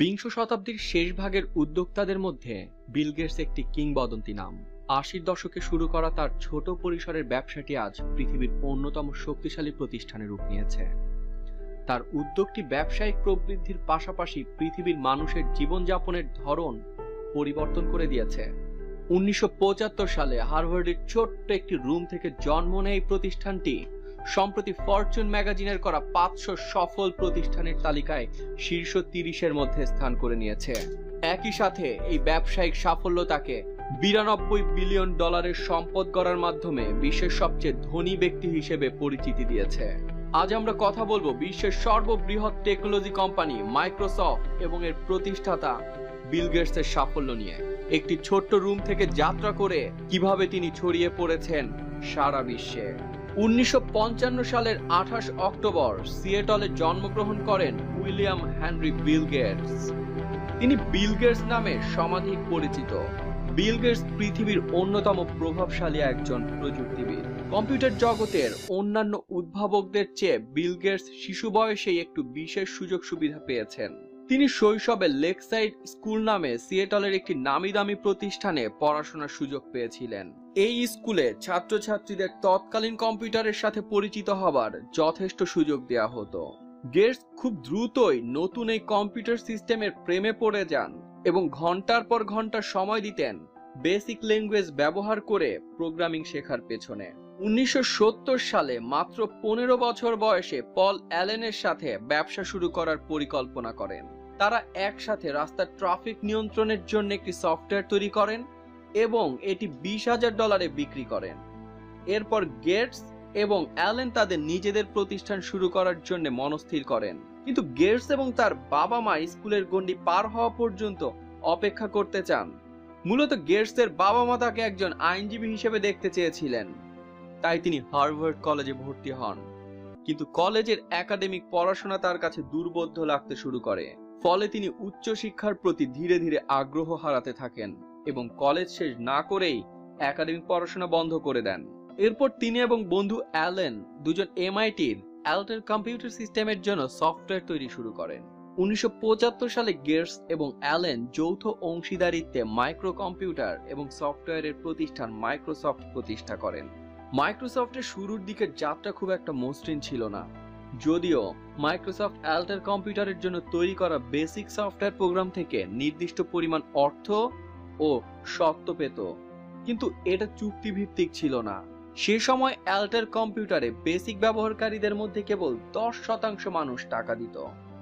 বিংশ শতাব্দীর শেষ ভাগের উদ্যোক্তাদের মধ্যে বিল গেটস একটি কিংবদন্তি নাম। ৮০ দশকে শুরু করা তার ছোট পরিসরের ব্যবসাটি আজ পৃথিবীর অন্যতম শক্তিশালী প্রতিষ্ঠানে রূপ নিয়েছে। তার উদ্যোগটি ব্যবসায়িক প্রবৃদ্ধির পাশাপাশি পৃথিবীর মানুষের জীবনযাপনের ধরন পরিবর্তন করে দিয়েছে। ১৯৭৫ সালে হার্ভার্ডের ছোট্ট একটি রুম থেকে জন্ম নেয় এই প্রতিষ্ঠানটি সম্প্রতি ফরচুন ম্যাগাজিনের করা ৫০০ সফল প্রতিষ্ঠানের তালিকায় শীর্ষ ৩০-এর মধ্যে স্থান করে নিয়েছে। একই সাথে এই ব্যবসায়িক সাফল্য তাকে $৯২ বিলিয়ন সম্পদ গড়ার মাধ্যমে বিশ্বের সবচেয়ে ধনী ব্যক্তি হিসেবে পরিচিতি দিয়েছে। আজ আমরা কথা বলবো বিশ্বের সর্ববৃহৎ টেকনোলজি কোম্পানি মাইক্রোসফট এবং এর প্রতিষ্ঠাতা বিল গেটসের সাফল্য নিয়ে। একটি ছোট্ট রুম থেকে যাত্রা করে কিভাবে তিনি ছড়িয়ে পড়েছেন সারা বিশ্বে। ১৯৫৫ সালের ২৮ অক্টোবর সিয়েটলে জন্মগ্রহণ করেন উইলিয়াম হেনরি বিল গেটস। তিনি বিল গেটস নামে সমাধিক পরিচিত। বিল গেটস পৃথিবীর অন্যতম প্রভাবশালী একজন প্রযুক্তিবিদ। কম্পিউটার জগতের অন্যান্য উদ্ভাবকদের চেয়ে বিল গেটস শিশু বয়সেই একটু বিশেষ সুযোগ সুবিধা পেয়েছেন। তিনি শৈশবে লেকসাইড স্কুল নামে সিয়েটলের একটি নামিদামি প্রতিষ্ঠানে পড়াশোনার সুযোগ পেয়েছিলেন। এই স্কুলে ছাত্রছাত্রীদের তৎকালীন কম্পিউটারের সাথে পরিচিত হবার যথেষ্ট সুযোগ দেওয়া হতো। গেটস খুব দ্রুতই নতুন এই কম্পিউটার সিস্টেমের প্রেমে পড়ে যান এবং ঘন্টার পর ঘন্টা সময় দিতেন বেসিক ল্যাঙ্গুয়েজ ব্যবহার করে প্রোগ্রামিং শেখার পেছনে। ১৯৭০ সালে মাত্র ১৫ বছর বয়সে পল অ্যালেনের সাথে ব্যবসা শুরু করার পরিকল্পনা করেন। তারা একসাথে রাস্তার ট্রাফিক নিয়ন্ত্রণের জন্য একটি সফটওয়্যার তৈরি করেন এবং এটি $২০,০০০ বিক্রি করেন। এরপর গেটস এবং অ্যালেন তাদের নিজেদের প্রতিষ্ঠান শুরু করার জন্য মনস্থির করেন, কিন্তু গেটস এবং তার বাবা মা স্কুলের গণ্ডি পার হওয়া পর্যন্ত অপেক্ষা করতে চান। মূলত গেটসের বাবা মা তাকে একজন আইনজীবী হিসেবে দেখতে চেয়েছিলেন, তাই তিনি হার্ভার্ড কলেজে ভর্তি হন। কিন্তু কলেজের একাডেমিক পড়াশোনা তার কাছে দুর্বোধ্য লাগতে শুরু করে। ফলে তিনি উচ্চশিক্ষার প্রতি ধীরে ধীরে আগ্রহ হারাতে থাকেন এবং কলেজ শেষ না করেই একাডেমিক পড়াশোনা বন্ধ করে দেন। এরপর তিনি এবং বন্ধু অ্যালেন দুজন MITর অ্যাল্টার কম্পিউটার সিস্টেমের জন্য সফটওয়্যার তৈরি শুরু করেন। ১৯৭৫ সালে গেটস এবং অ্যালেন যৌথ অংশীদারিত্বে মাইক্রো কম্পিউটার এবং সফটওয়্যারের প্রতিষ্ঠান মাইক্রোসফট প্রতিষ্ঠা করেন। মাইক্রোসফটের শুরুর দিকের যাত্রা খুব একটা মসৃণ ছিল না। যদিও মাইক্রোসফট অ্যাল্টার কম্পিউটারের জন্য তৈরি করা বেসিক সফটওয়্যার প্রোগ্রাম থেকে নির্দিষ্ট পরিমাণ অর্থ ও সত্ত্ব পেত, কিন্তু এটা চুক্তিভিত্তিক ছিল না। সে সময় অ্যাল্টার কম্পিউটারে বেসিক ব্যবহারকারীদের মধ্যে কেবল 10% মানুষ টাকা দিত।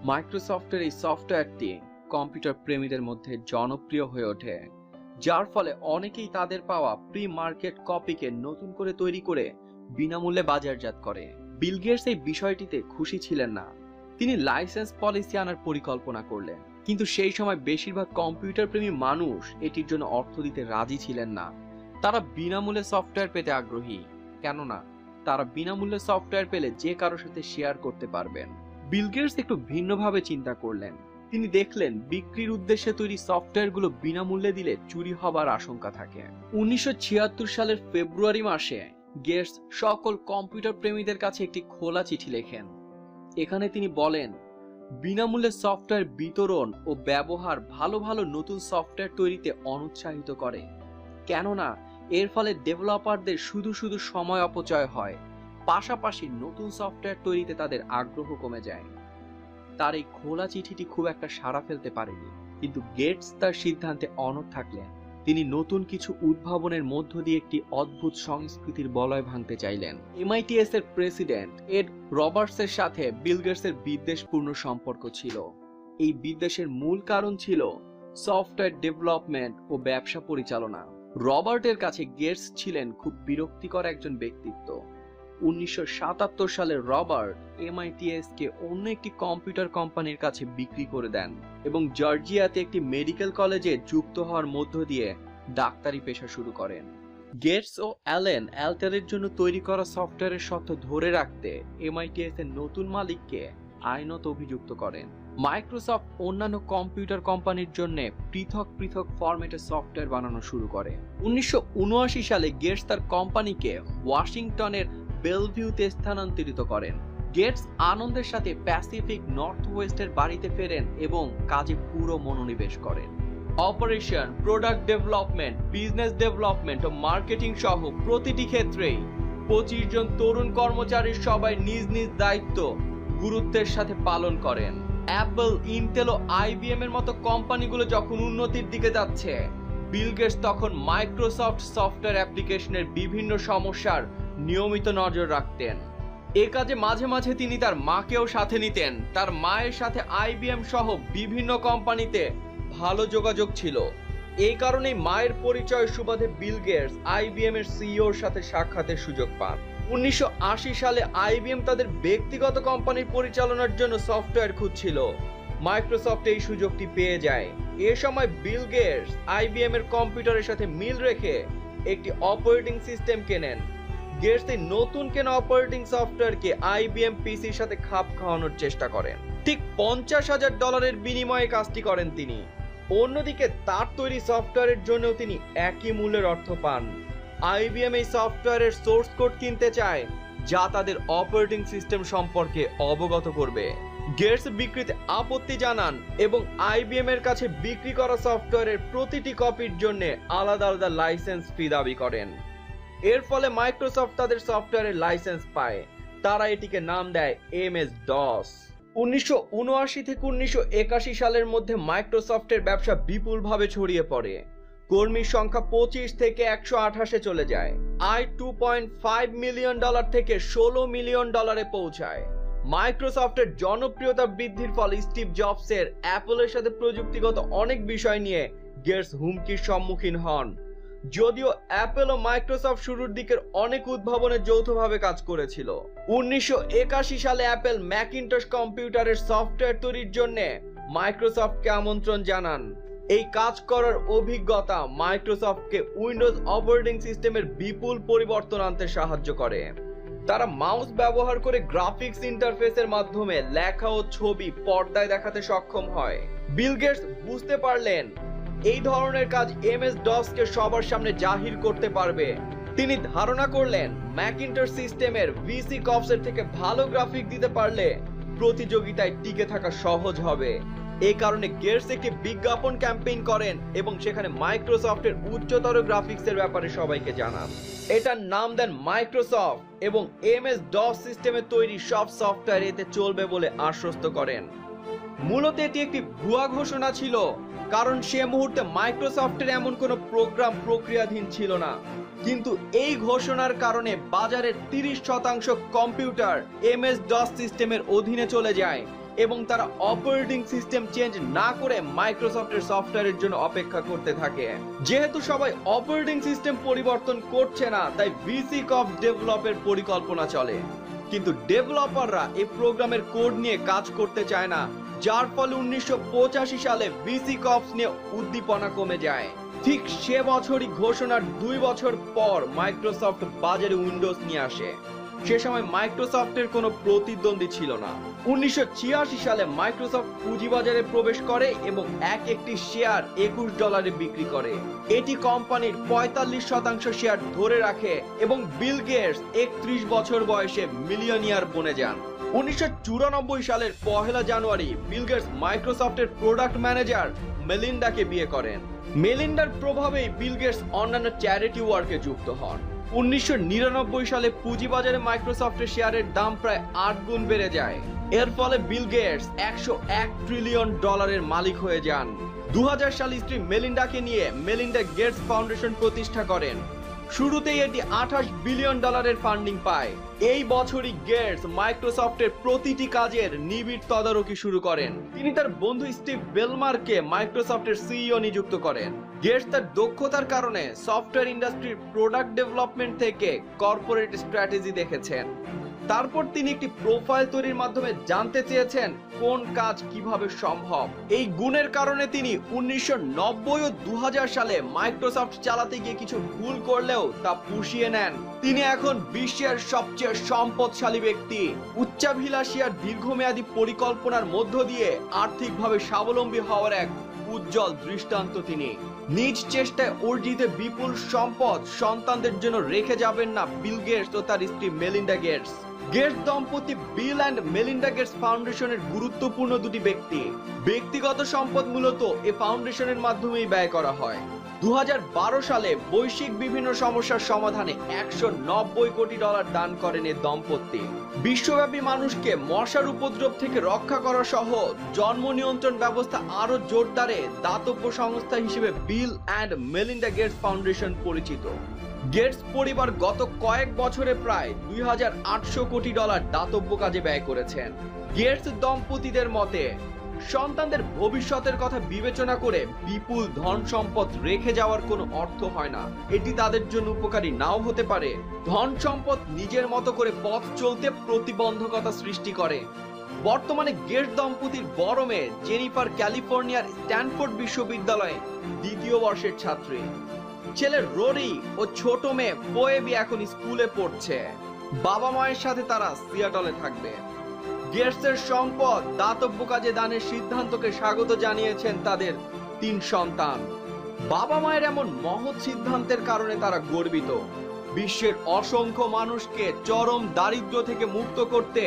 মাইক্রোসফটের এই সফটওয়্যারটি কম্পিউটার প্রেমীদের মধ্যে জনপ্রিয় হয়ে ওঠে, যার ফলে অনেকেই তাদের পাওয়া প্রি মার্কেট কপিকে নতুন করে তৈরি করে বিনামূল্যে বাজারজাত করে। বিল গেটস এই বিষয়টিতে খুশি ছিলেন না। তিনি লাইসেন্স পলিসি আনার পরিকল্পনা করলেন, কিন্তু সেই সময় বেশিরভাগ কম্পিউটার প্রেমী মানুষ এটির জন্য অর্থ দিতে রাজি ছিলেন না। তারা বিনামূল্যে সফটওয়্যার পেতে আগ্রহী, কেননা তারা বিনামূল্যে সফটওয়্যার পেলে যে কারোর সাথে শেয়ার করতে পারবেন। বিল গেটস একটু ভিন্নভাবে চিন্তা করলেন। তিনি দেখলেন বিক্রির উদ্দেশ্যে তৈরি সফটওয়্যারগুলো বিনামূল্যে দিলে চুরি হবার আশঙ্কা থাকে। ১৯৭৬ সালের ফেব্রুয়ারি মাসে গেটস সকল কম্পিউটার প্রেমীদের কাছে একটি খোলা চিঠি লেখেন। এখানে তিনি বলেন, বিনামূল্যে সফটওয়্যার বিতরণ ও ব্যবহার ভালো ভালো নতুন সফটওয়্যার তৈরিতে অনুৎসাহিত করে, কেননা এর ফলে ডেভেলপারদের শুধু সময় অপচয় হয়, পাশাপাশি নতুন সফটওয়্যার তৈরিতে তাদের আগ্রহ কমে যায়। তার এই খোলা চিঠিটি খুব একটা সাড়া ফেলতে পারেনি, কিন্তু গেটস তার সিদ্ধান্তে অনড় থাকলেন। তিনি নতুন কিছু উদ্ভাবনের মধ্য দিয়ে একটি অদ্ভুত সংস্কৃতির বলয় ভাঙতে চাইলেন। MITS এর প্রেসিডেন্ট এড রবার্টসের সাথে বিল গেটসের বিদ্বেষপূর্ণ সম্পর্ক ছিল। এই বিদ্বেষের মূল কারণ ছিল সফটওয়্যার ডেভেলপমেন্ট ও ব্যবসা পরিচালনা। রবার্টের কাছে গেটস ছিলেন খুব বিরক্তিকর একজন ব্যক্তিত্ব। ১৯৭৭ সালে রবার্ট MITS কে অন্য একটি কম্পিউটার কোম্পানির কাছে বিক্রি করে দেন এবং জর্জিয়াতে একটি মেডিকেল কলেজে যুক্ত হওয়ার মধ্য দিয়ে ডাক্তারি পেশা শুরু করেন। গেটস ও অ্যালেন অ্যাল্টারের জন্য তৈরি করা সফটওয়্যারের সত্ত্ব ধরে রাখতে MITS এর নতুন মালিককে আইনত অভিযুক্ত করেন। মাইক্রোসফট অন্যান্য কম্পিউটার কোম্পানির জন্য পৃথক ফরম্যাটে সফটওয়্যার বানানো শুরু করে। ১৯৭৯ সালে গেটস তার কোম্পানিকে ওয়াশিংটনের বেলভিউতে স্থানান্তরিত করেন। গেটস আনন্দের সাথে প্যাসিফিক নর্থ ওয়েস্টের বাড়িতে ফেরেন এবং কাজে পুরো মনোনিবেশ করেন। Operation, product development, business development ও মার্কেটিং সহ প্রতিটি ক্ষেত্রেই 25 জন তরুণ কর্মচারীর সবাই নিজ নিজ দায়িত্ব গুরুত্বের সাথে পালন করেন। অ্যাপল, ইন্টেল ও আইবিএম এর মতো কোম্পানিগুলো যখন উন্নতির দিকে যাচ্ছে, বিল গেটস তখন মাইক্রোসফট সফটওয়্যার অ্যাপ্লিকেশনের বিভিন্ন সমস্যার নিয়মিত নজর রাখতেন। এ কাজে মাঝে মাঝে তিনি তার মাকেও সাথে নিতেন। তার মায়ের সাথে আইবিএম সহ বিভিন্ন কোম্পানিতে ভালো যোগাযোগ ছিল। এই কারণেই মায়ের পরিচয় সুবাদে বিল গেটস আইবিএম এর সিইওর সাথে সাক্ষাতের সুযোগ পান। 1980 সালে আইবিএম তাদের ব্যক্তিগত কোম্পানির পরিচালনার জন্য সফটওয়্যার খুঁজছিল। মাইক্রোসফট এই সুযোগটি পেয়ে যায়। এ সময় বিল গেটস আইবিএম এর কম্পিউটারের সাথে মিল রেখে একটি অপারেটিং সিস্টেম কেনেন। গেটস এই নতুন কেনা অপারেটিং সফটওয়্যারকে আইবিএম পিসির সাথে খাপ খাওয়ানোর চেষ্টা করেন। ঠিক $50,000 বিনিময়ে কাজটি করেন তিনি। অন্যদিকে তার তৈরি সফটওয়্যারের জন্য তিনি একই মূল্যের অর্থ পান। আইবিএম এই সফটওয়্যারের সোর্স কোড কিনতে চায়, যা তাদের অপারেটিং সিস্টেম সম্পর্কে অবগত করবে। গেটস বিক্রিতে আপত্তি জানান এবং আইবিএম এর কাছে বিক্রি করা সফটওয়্যারের প্রতিটি কপির জন্য আলাদা আলাদা লাইসেন্স ফি দাবি করেন। এর ফলে মাইক্রোসফট তাদের সফটওয়্যারের লাইসেন্স পায়। তারা এটিকে নাম দেয় MS-DOS। 1979 থেকে 1981 সালের মধ্যে মাইক্রোসফটের ব্যবসা বিপুলভাবে ছড়িয়ে পড়ে। কর্মীর সংখ্যা 25 থেকে 128-এ চলে যায়। আয় $2.5 মিলিয়ন থেকে $16 মিলিয়ন পৌঁছায়। মাইক্রোসফটের জনপ্রিয়তা বৃদ্ধির ফলে স্টিভ জবসের অ্যাপলের সাথে প্রযুক্তিগত অনেক বিষয় নিয়ে গেটস হুমকির সম্মুখীন হন। যদিও অ্যাপল ও মাইক্রোসফট শুরুর দিকের অনেক উদ্ভাবনে যৌথভাবে কাজ করেছিল। 1981 সালে অ্যাপল ম্যাকিনটশ কম্পিউটারের সফটওয়্যার তৈরির জন্য মাইক্রোসফটকে আমন্ত্রণ জানান। এই কাজ করার অভিজ্ঞতা মাইক্রোসফটকে উইন্ডোজ অপারেটিং সিস্টেমের বিপুল পরিবর্তন আনতে সাহায্য করে। তারা মাউস ব্যবহার করে গ্রাফিক্স ইন্টারফেসের মাধ্যমে লেখা ও ছবি পর্দায় দেখাতে সক্ষম হয়। বিল গেটস বুঝতে পারলেন এই ধরনের কাজ MS-DOS কে সবার সামনে জাহির করতে পারবে। তিনি ধারণা করলেন ম্যাকিনটশ সিস্টেমের VC কপস এর থেকে ভালো গ্রাফিক দিতে পারলে প্রতিযোগিতায় টিকে থাকা সহজ হবে। এই কারণে গেটস একটি বিজ্ঞাপন ক্যাম্পেইন করেন এবং সেখানে মাইক্রোসফটের উচ্চতর গ্রাফিক্সের ব্যাপারে সবাইকে জানান। এটার নাম দেন মাইক্রোসফট এবং MS-DOS সিস্টেমে তৈরি সব সফটওয়্যার এতে চলবে বলে আশ্বস্ত করেন। মূলত এটি একটি ভুয়া ঘোষণা ছিল, কারণ সে মুহূর্তে মাইক্রোসফটের এমন কোনো প্রোগ্রাম প্রক্রিয়াধীন ছিল না। কিন্তু এই ঘোষণার কারণে বাজারের 30% কম্পিউটার MS-DOS সিস্টেমের অধীনে চলে যায় এবং তারা অপারেটিং সিস্টেম চেঞ্জ না করে মাইক্রোসফটের সফটওয়্যারের জন্য অপেক্ষা করতে থাকে। যেহেতু সবাই অপারেটিং সিস্টেম পরিবর্তন করছে না, তাই VC কপস ডেভেলপের পরিকল্পনা চলে। কিন্তু ডেভেলপাররা এই প্রোগ্রামের কোড নিয়ে কাজ করতে চায় না, যার ফলে 1985 সালে VC কপস নিয়ে উদ্দীপনা কমে যায়। ঠিক সে বছরই ঘোষণার 2 বছর পর মাইক্রোসফট বাজারে উইন্ডোজ নিয়ে আসে। সে সময় মাইক্রোসফটের কোনো প্রতিদ্বন্দ্বী ছিল না। 1986 সালে মাইক্রোসফট পুঁজিবাজারে প্রবেশ করে এবং একটি শেয়ার $21 বিক্রি করে। এটি কোম্পানির 45% শেয়ার ধরে রাখে এবং বিল গেটস 31 বছর বয়সে মিলিয়নিয়ার বনে যান। 1994 সালের 1 জানুয়ারি বিল গেটস মাইক্রোসফটের প্রোডাক্ট ম্যানেজার মেলিন্ডাকে বিয়ে করেন। মেলিন্ডার প্রভাবেই বিল গেটস অন্যান্য চ্যারিটি ওয়ার্কে যুক্ত হন। 1999 সালে পুঁজিবাজারে মাইক্রোসফটের শেয়ারের দাম প্রায় 8 গুণ বেড়ে যায়। এর ফলে বিল গেটস $101 ট্রিলিয়ন মালিক হয়ে যান। 2000 সালে স্ত্রী মেলিন্ডাকে নিয়ে মেলিন্ডা গেটস ফাউন্ডেশন প্রতিষ্ঠা করেন। শুরুতেই এটি $28 বিলিয়ন ফান্ডিং পায়। এই বছরই গেটস মাইক্রোসফটের প্রতিটি কাজের নিবিড় তদারকি শুরু করেন। তিনি তার বন্ধু স্টিভ বেলমারকে মাইক্রোসফটের সিইও নিযুক্ত করেন। গেটস তার দক্ষতার কারণে সফটওয়্যার ইন্ডাস্ট্রির প্রোডাক্ট ডেভেলপমেন্ট থেকে কর্পোরেট স্ট্র্যাটেজি দেখেছেন। তারপর তিনি একটি প্রোফাইল তৈরির মাধ্যমে জানতে চেয়েছেন কোন কাজ কিভাবে সম্ভব। এই গুণের কারণে তিনি 1990 ও 2000 সালে মাইক্রোসফট চালাতে গিয়ে কিছু ভুল করলেও তা পুষিয়ে নেন। তিনি এখন বিশ্বের সবচেয়ে সম্পদশালী ব্যক্তি। উচ্চাভিলাষী আর দীর্ঘমেয়াদী পরিকল্পনার মধ্য দিয়ে আর্থিকভাবে স্বাবলম্বী হওয়ার এক উজ্জ্বল দৃষ্টান্ত তিনি। নিজ চেষ্টায় অর্জিত বিপুল সম্পদ সন্তানদের জন্য রেখে যাবেন না বিল গেটস ও তার স্ত্রী মেলিন্ডা গেটস। গেটস দম্পতি বিল অ্যান্ড মেলিন্ডা গেটস ফাউন্ডেশনের গুরুত্বপূর্ণ দুটি ব্যক্তি। ব্যক্তিগত সম্পদ মূলত এই ফাউন্ডেশনের মাধ্যমেই ব্যয় করা হয়। 2012 সালে বৈশ্বিক বিভিন্ন সমস্যার সমাধানে $190 কোটি দান করেন এই দম্পতি। বিশ্বব্যাপী মানুষকে মশার উপদ্রব থেকে রক্ষা করা সহ জন্ম নিয়ন্ত্রণ ব্যবস্থা আরো জোরদারে দাতব্য সংস্থা হিসেবে Bill and Melinda Gates foundation পরিচিত। গেটস পরিবার গত কয়েক বছরে প্রায় $2,800 কোটি দাতব্য কাজে ব্যয় করেছেন। গেটস দম্পতিদের মতে সন্তানদের ভবিষ্যতের কথা বিবেচনা করে বিপুল ধন সম্পদ রেখে যাওয়ার কোনো অর্থ হয় না। এটি তাদের জন্য উপকারী নাও হতে পারে। ধন সম্পদ নিজের মতো করে পথ চলতে প্রতিবন্ধকতা সৃষ্টি করে। বর্তমানে গেটস দম্পতির বড় মেয়ে জেনিফার ক্যালিফোর্নিয়ার স্ট্যানফোর্ড বিশ্ববিদ্যালয়ে 2য় বর্ষের ছাত্রী। ছেলে রোরি ও ছোট মেয়ে পোয়েবি এখন স্কুলে পড়ছে। বাবা মায়ের সাথে তারা সিয়াটলে থাকবে। গেটসের সম্পদ দাতব্য কাজে দানের সিদ্ধান্তকে স্বাগত জানিয়েছেন তাদের 3 সন্তান। বাবা মায়ের এমন মহৎ সিদ্ধান্তের কারণে তারা গর্বিত। বিশ্বের অসংখ্য মানুষকে চরম দারিদ্র্য থেকে মুক্ত করতে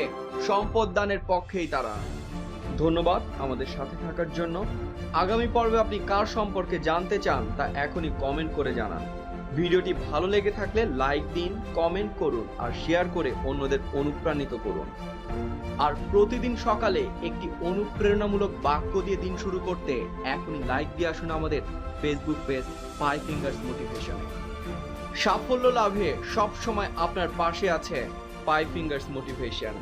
সম্পদ দানের পক্ষেই তারা। ধন্যবাদ আমাদের সাথে থাকার জন্য। আগামী পর্বে আপনি কার সম্পর্কে জানতে চান তা এখনই কমেন্ট করে জানান। ভিডিওটি ভালো লেগে থাকলে লাইক দিন, কমেন্ট করুন আর শেয়ার করে অন্যদের অনুপ্রাণিত করুন। আর প্রতিদিন সকালে একটি অনুপ্রেরণামূলক বাক্য দিয়ে দিন শুরু করতে এখনই লাইক দিয়ে আসুন আমাদের ফেসবুক পেজ 5 ফিঙ্গার্স মোটিভেশনে। সাফল্য লাভে সব সময় আপনার পাশে আছে 5 ফিঙ্গার্স মোটিভেশন।